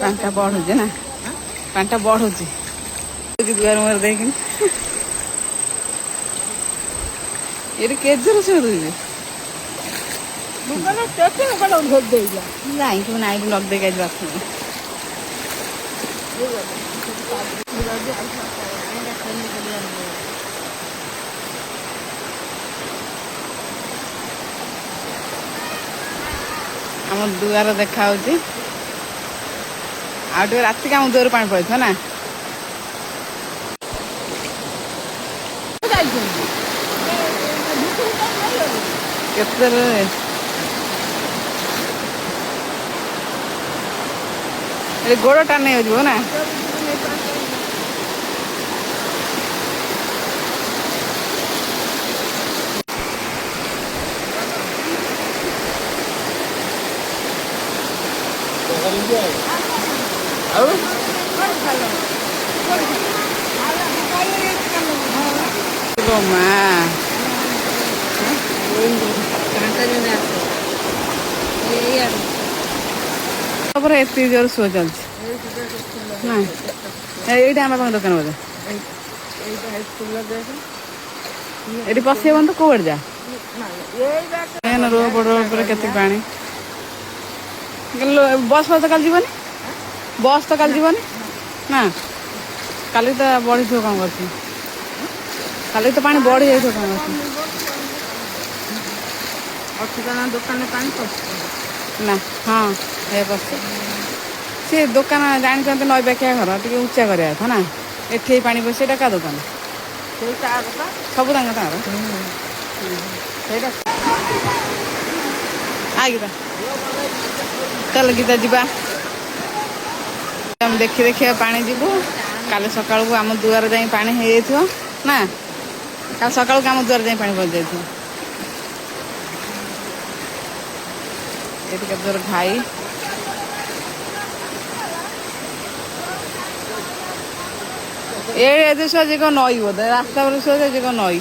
ପାଣିଟା ବଢୁଛି ନା, ପାଣିଟା ବଢୁଛି ଦୁଆର ମୁହଁରେ ଦେଇକିନି ଏଠି କେଜରେ ଶୋଇବେ ଯାଇକି ନାଇଟ୍ ଲଗଦେଇକି ଆଜି ବାଥରୁମ୍ ଆମ ଦୁଆର ଦେଖା ହଉଛି। ଆଉ ଟିକେ ରାତିକି ଆମ ଦୁଆରୁ ପାଣି ପଳେଇଥିବ ନା। କେତେ ଗୋଡ ଟାଣି ହେଇଯିବ ନା। ଆଉ ମା ତାପରେ ଏତେ ଜୋର ଶୋ ଚାଲିଛି ନା। ଏଇଟା ଆମ ପାଖ ଦୋକାନ ବୋଧେ ଏଠି ପଶିବନି ତ କୋଉଆଡେ ଯା ରୋଡ ଉପରେ କେତେ ପାଣି। ବସ୍ ଫସ୍ ତ କାଲି ଯିବନି, ବସ୍ ତ କାଲି ଯିବନି ନା। କାଲି ତ ବଢିଥିବ କଣ କରୁଛି, କାଲି ତ ପାଣି ବଢି ଯାଇଥିବ କଣ କରୁଛି ଦୋକାନରେ ପାଣି ନା। ହଁ ଏ ପଶି ସେ ଦୋକାନ ଜାଣିଛନ୍ତି ନଈ ପାଖିଆ ଘର ଟିକେ ଉଚ୍ଚା କରିବା କଥା ନା। ଏଠି ପାଣି ପଶି ଏଟା କା ଦୋକାନ ସବୁ ତାଙ୍କର ସେଇଟା ଆଗିବା ଚାଲ ଗୀତା ଯିବା। ଆମେ ଦେଖି ଦେଖିବା ପାଣି ଯିବୁ। କାଲି ସକାଳକୁ ଆମ ଦୁଆର ଯାଇ ପାଣି ହେଇଯାଇଥିବ ନା। କାଲି ସକାଳକୁ ଆମ ଦୁଆର ଯାଇ ପାଣି ପଶି ଯାଇଥିବ। ଏଠି କେତେ ଜୋର ଘାଇ। ଏ ଦେଶ ଯେ ନଈ ବୋଧେ ରାସ୍ତା ବୋଲି ନଈ।